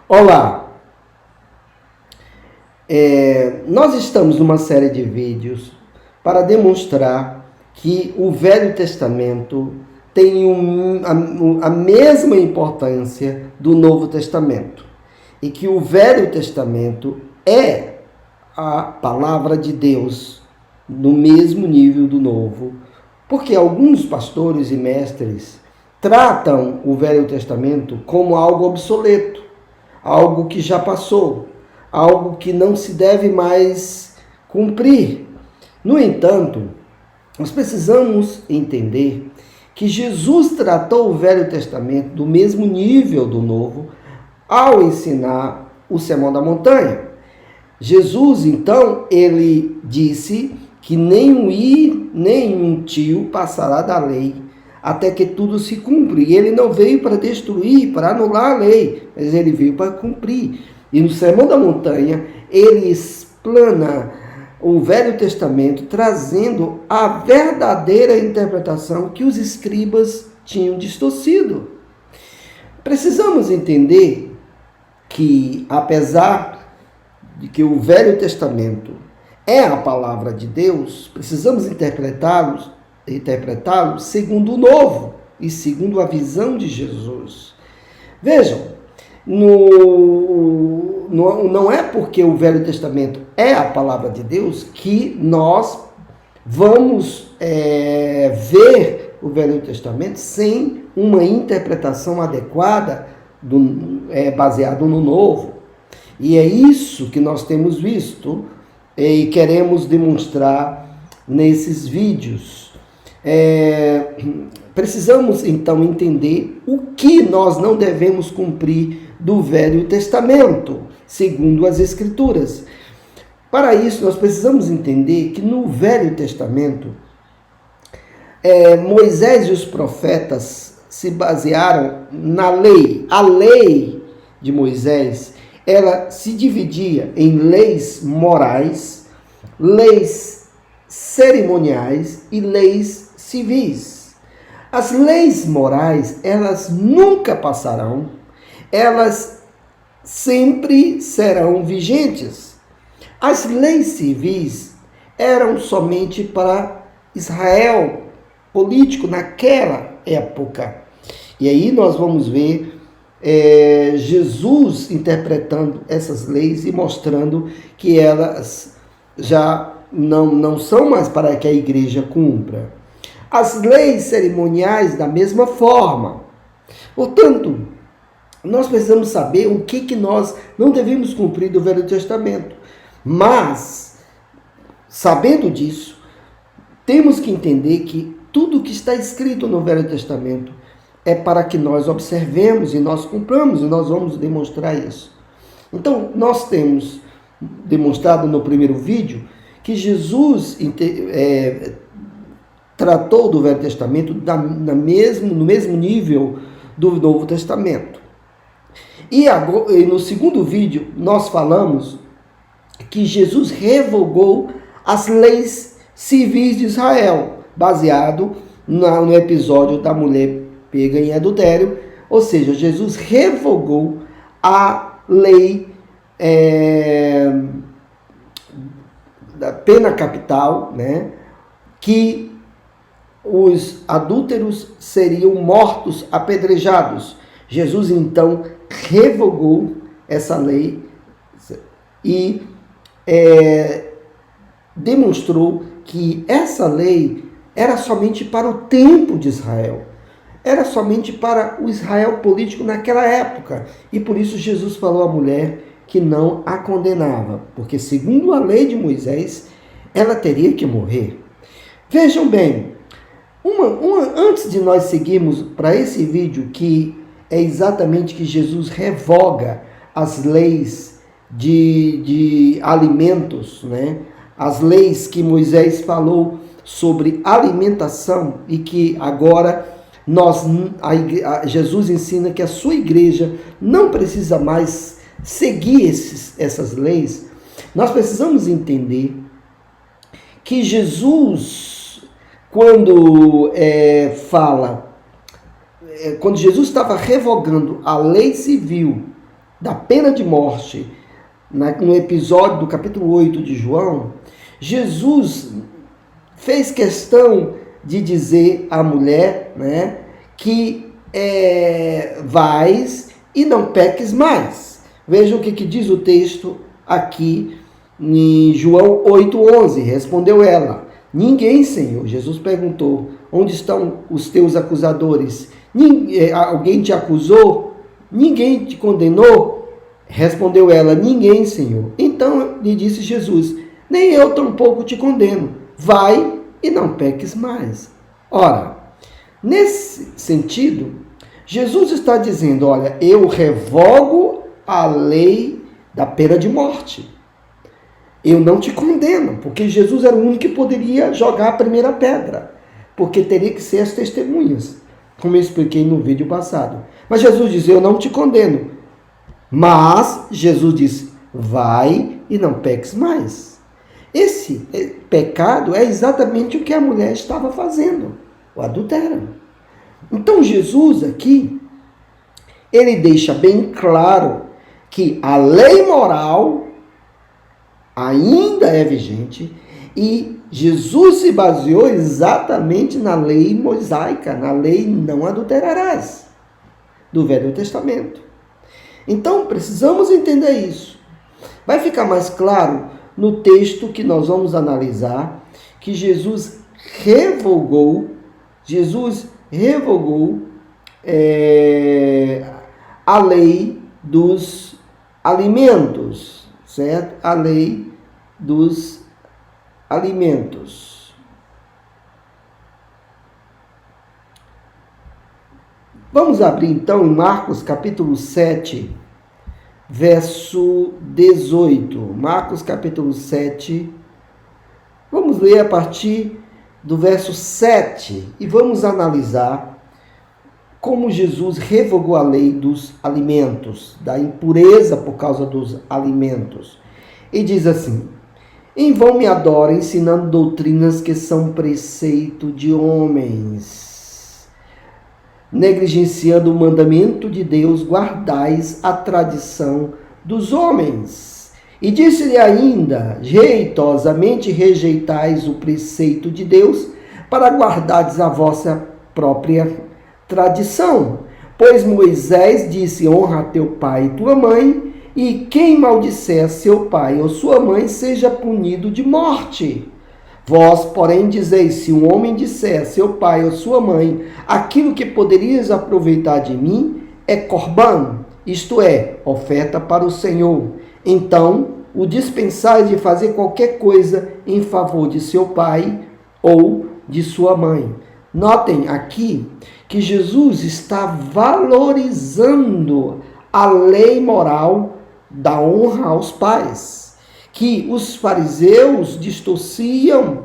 Olá, nós estamos numa série de vídeos para demonstrar que o Velho Testamento tem a mesma importância do Novo Testamento e que o Velho Testamento é a palavra de Deus no mesmo nível do Novo, porque alguns pastores e mestres tratam o Velho Testamento como algo obsoleto, algo que já passou, algo que não se deve mais cumprir. No entanto, nós precisamos entender que Jesus tratou o Velho Testamento do mesmo nível do Novo ao ensinar o Sermão da Montanha. Jesus, então, ele disse que nem um i, nem um tio passará da lei, até que tudo se cumpra. E ele não veio para destruir, para anular a lei, mas ele veio para cumprir. E no Sermão da Montanha, ele explana o Velho Testamento, trazendo a verdadeira interpretação que os escribas tinham distorcido. Precisamos entender que, apesar de que o Velho Testamento é a palavra de Deus, precisamos interpretá-lo segundo o Novo e segundo a visão de Jesus. Vejam, não é porque o Velho Testamento é a palavra de Deus que nós vamos ver o Velho Testamento sem uma interpretação adequada baseado no Novo. E é isso que nós temos visto e queremos demonstrar nesses vídeos. Precisamos então entender o que nós não devemos cumprir do Velho Testamento, segundo as Escrituras. Para isso, nós precisamos entender que no Velho Testamento, Moisés e os profetas se basearam na lei. A lei de Moisés, ela se dividia em leis morais, leis cerimoniais e leis civis. As leis morais, elas nunca passarão, elas sempre serão vigentes. As leis civis eram somente para Israel político naquela época. E aí nós vamos ver Jesus interpretando essas leis e mostrando que elas já não são mais para que a igreja cumpra. As leis cerimoniais da mesma forma. Portanto, nós precisamos saber o que nós não devemos cumprir do Velho Testamento. Mas, sabendo disso, temos que entender que tudo que está escrito no Velho Testamento é para que nós observemos e nós cumpramos, e nós vamos demonstrar isso. Então, nós temos demonstrado no primeiro vídeo que Jesus tratou do Velho Testamento no mesmo nível do Novo Testamento. E no segundo vídeo, nós falamos que Jesus revogou as leis civis de Israel, baseado no episódio da mulher pega em adultério. Ou seja, Jesus revogou a lei da pena capital, né, que os adúlteros seriam mortos, apedrejados. Jesus, então, revogou essa lei e demonstrou que essa lei era somente para o tempo de Israel. Era somente para o Israel político naquela época. E por isso Jesus falou à mulher que não a condenava, porque segundo a lei de Moisés, ela teria que morrer. Vejam bem, antes de nós seguirmos para esse vídeo, que é exatamente que Jesus revoga as leis de alimentos, né? As leis que Moisés falou sobre alimentação e que agora Jesus ensina que a sua igreja não precisa mais seguir essas leis. Nós precisamos entender que Jesus, quando quando Jesus estava revogando a lei civil da pena de morte, no episódio do capítulo 8 de João, Jesus fez questão de dizer à mulher, né, que vais e não peques mais. Vejam o que diz o texto aqui em João 8,11. Respondeu ela: ninguém, Senhor. Jesus perguntou: onde estão os teus acusadores? Alguém te acusou? Ninguém te condenou? Respondeu ela: ninguém, Senhor. Então lhe disse Jesus: nem eu tampouco te condeno. Vai e não peques mais. Ora, nesse sentido, Jesus está dizendo: olha, eu revogo a lei da pena de morte. Eu não te condeno, porque Jesus era o único que poderia jogar a primeira pedra, porque teria que ser as testemunhas, como eu expliquei no vídeo passado. Mas Jesus diz: eu não te condeno. Mas Jesus disse: vai e não peques mais. Esse pecado é exatamente o que a mulher estava fazendo, o adultério. Então Jesus aqui, ele deixa bem claro que a lei moral ainda é vigente e Jesus se baseou exatamente na lei mosaica, na lei não adulterarás, do Velho Testamento. Então, precisamos entender isso. Vai ficar mais claro no texto que nós vamos analisar que Jesus revogou a lei dos alimentos, certo? A lei dos alimentos. Vamos abrir então em Marcos capítulo 7, verso 18. Marcos capítulo 7. Vamos ler a partir do verso 7 e vamos analisar como Jesus revogou a lei dos alimentos, da impureza por causa dos alimentos. E diz assim: em vão me adoram, ensinando doutrinas que são preceito de homens. Negligenciando o mandamento de Deus, guardais a tradição dos homens. E disse-lhe ainda: jeitosamente rejeitais o preceito de Deus, para guardardes a vossa própria tradição. Pois Moisés disse: honra teu pai e tua mãe, e quem maldisser seu pai ou sua mãe seja punido de morte. Vós, porém, dizeis: se um homem disser a seu pai ou sua mãe, aquilo que poderias aproveitar de mim é corban, isto é, oferta para o Senhor, então o dispensais de fazer qualquer coisa em favor de seu pai ou de sua mãe. Notem aqui que Jesus está valorizando a lei moral da honra aos pais, que os fariseus distorciam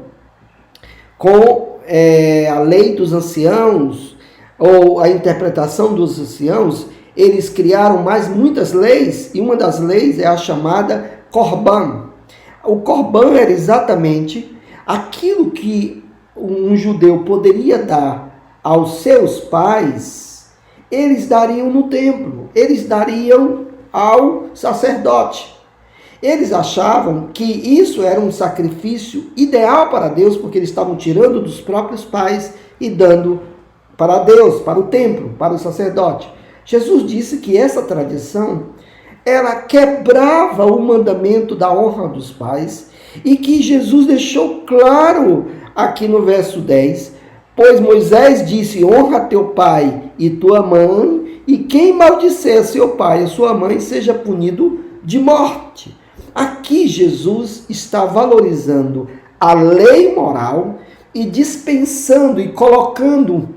com a lei dos anciãos, ou a interpretação dos anciãos. Eles criaram muitas leis, e uma das leis é a chamada corban. O corban era exatamente aquilo que um judeu poderia dar aos seus pais, eles dariam no templo, eles dariam ao sacerdote. Eles achavam que isso era um sacrifício ideal para Deus, porque eles estavam tirando dos próprios pais e dando para Deus, para o templo, para o sacerdote. Jesus disse que essa tradição, ela quebrava o mandamento da honra dos pais, e que Jesus deixou claro aqui no verso 10, pois Moisés disse: honra teu pai e tua mãe, e quem maldisser seu pai e sua mãe seja punido de morte. Aqui Jesus está valorizando a lei moral e dispensando e colocando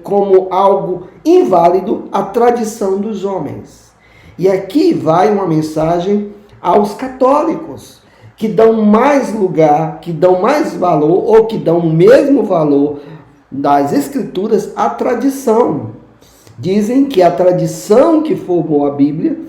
como algo inválido a tradição dos homens. E aqui vai uma mensagem aos católicos, que dão mais lugar, que dão mais valor, ou que dão o mesmo valor das escrituras à tradição. Dizem que a tradição que formou a Bíblia,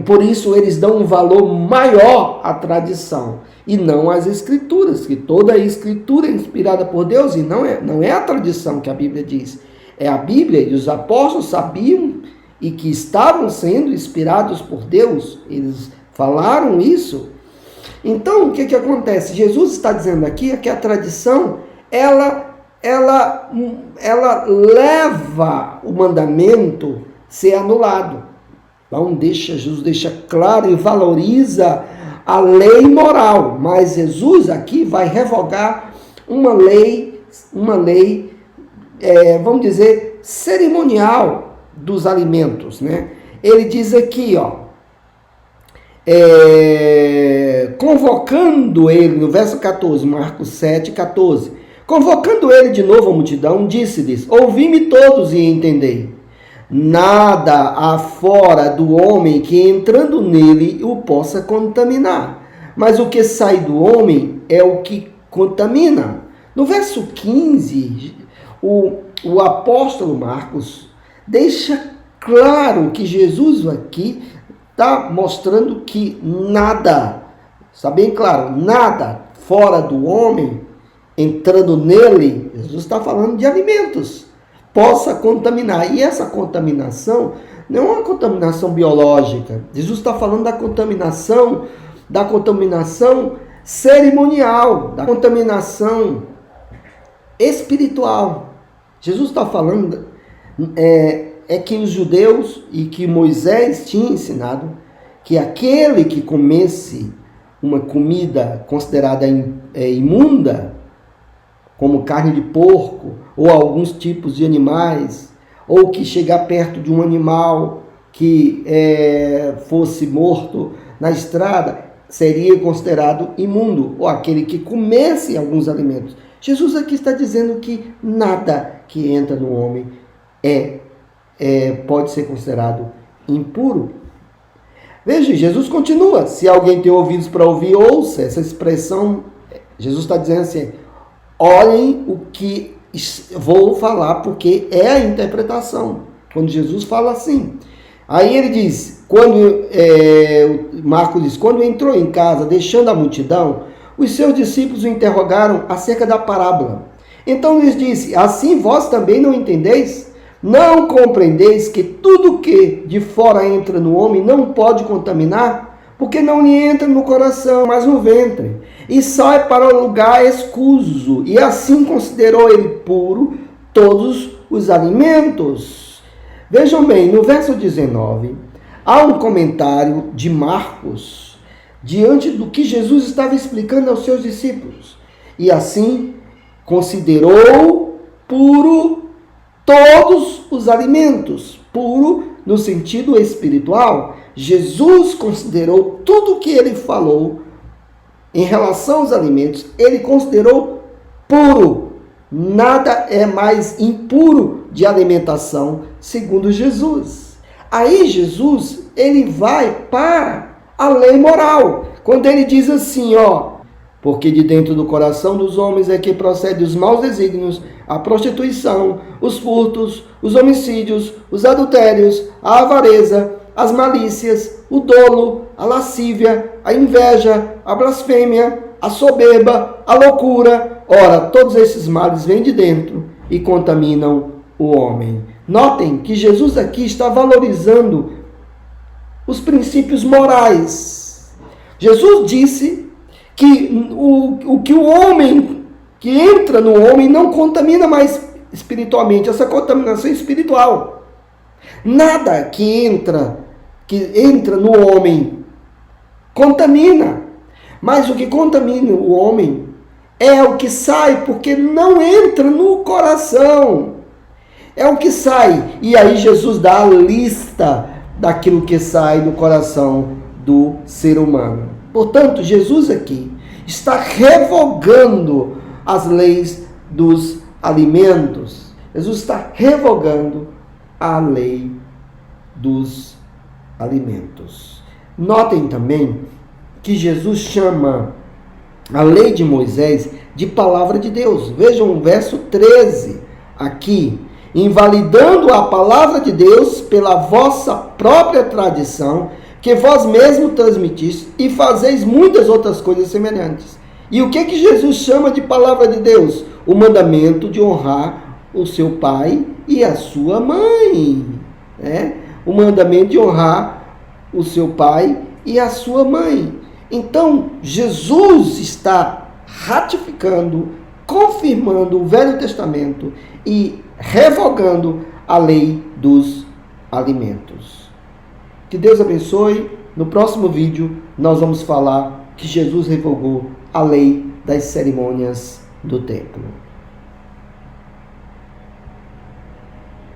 por isso eles dão um valor maior à tradição e não às escrituras, que toda a escritura é inspirada por Deus, e não é a tradição que a Bíblia diz. É a Bíblia, e os apóstolos sabiam e que estavam sendo inspirados por Deus, eles falaram isso. Então, o que acontece? Jesus está dizendo aqui que a tradição, ela leva o mandamento a ser anulado. Então, Jesus deixa claro e valoriza a lei moral, mas Jesus aqui vai revogar uma lei, vamos dizer, cerimonial dos alimentos, né? Ele diz aqui, convocando ele, no verso 14, Marcos 7, 14, convocando ele de novo a multidão, disse-lhes: ouvi-me todos e entendei. Nada há fora do homem que entrando nele o possa contaminar, mas o que sai do homem é o que contamina. No verso 15, o apóstolo Marcos deixa claro que Jesus aqui está mostrando que nada, está bem claro, nada fora do homem, entrando nele, Jesus está falando de alimentos, possa contaminar. E essa contaminação não é uma contaminação biológica. Jesus está falando da contaminação cerimonial, da contaminação espiritual. Jesus está falando que os judeus e que Moisés tinha ensinado que aquele que comesse uma comida considerada imunda, como carne de porco ou alguns tipos de animais, ou que chegar perto de um animal que fosse morto na estrada, seria considerado imundo, ou aquele que comesse alguns alimentos. Jesus aqui está dizendo que nada que entra no homem pode ser considerado impuro. Veja, Jesus continua: se alguém tem ouvidos para ouvir, ouça. Essa expressão, Jesus está dizendo assim: olhem o que vou falar, porque é a interpretação. Quando Jesus fala assim, aí ele diz, Marcos diz, quando entrou em casa, deixando a multidão, os seus discípulos o interrogaram acerca da parábola. Então lhes disse: assim vós também não entendeis? Não compreendeis que tudo que de fora entra no homem não pode contaminar? Porque não lhe entra no coração, mas no ventre, e sai para o lugar escuso, e assim considerou ele puro todos os alimentos. Vejam bem, no verso 19, há um comentário de Marcos, diante do que Jesus estava explicando aos seus discípulos. E assim, considerou puro todos os alimentos, puro no sentido espiritual. Jesus considerou tudo o que ele falou em relação aos alimentos, ele considerou puro. Nada é mais impuro de alimentação, segundo Jesus. Aí Jesus, ele vai para a lei moral, quando ele diz assim, porque de dentro do coração dos homens é que procede os maus desígnios, a prostituição, os furtos, os homicídios, os adultérios, a avareza, as malícias, o dolo, a lascívia, a inveja, a blasfêmia, a soberba, a loucura. Ora, todos esses males vêm de dentro e contaminam o homem. Notem que Jesus aqui está valorizando os princípios morais. Jesus disse que o homem que entra no homem não contamina mais espiritualmente, essa contaminação espiritual. Nada que entra no homem contamina, mas o que contamina o homem é o que sai, porque não entra no coração. É o que sai. E aí Jesus dá a lista daquilo que sai do coração do ser humano. Portanto, Jesus aqui está revogando as leis dos alimentos. Jesus está revogando a lei dos alimentos. Notem também que Jesus chama a lei de Moisés de palavra de Deus. Vejam o verso 13 aqui. Invalidando a palavra de Deus pela vossa própria tradição, que vós mesmos transmitiste, e fazeis muitas outras coisas semelhantes. E o que Jesus chama de palavra de Deus? O mandamento de honrar o seu pai e a sua mãe. o mandamento de honrar o seu pai e a sua mãe. Então, Jesus está ratificando, confirmando o Velho Testamento e revogando a lei dos alimentos. Que Deus abençoe. No próximo vídeo, nós vamos falar que Jesus revogou a lei das cerimônias do templo.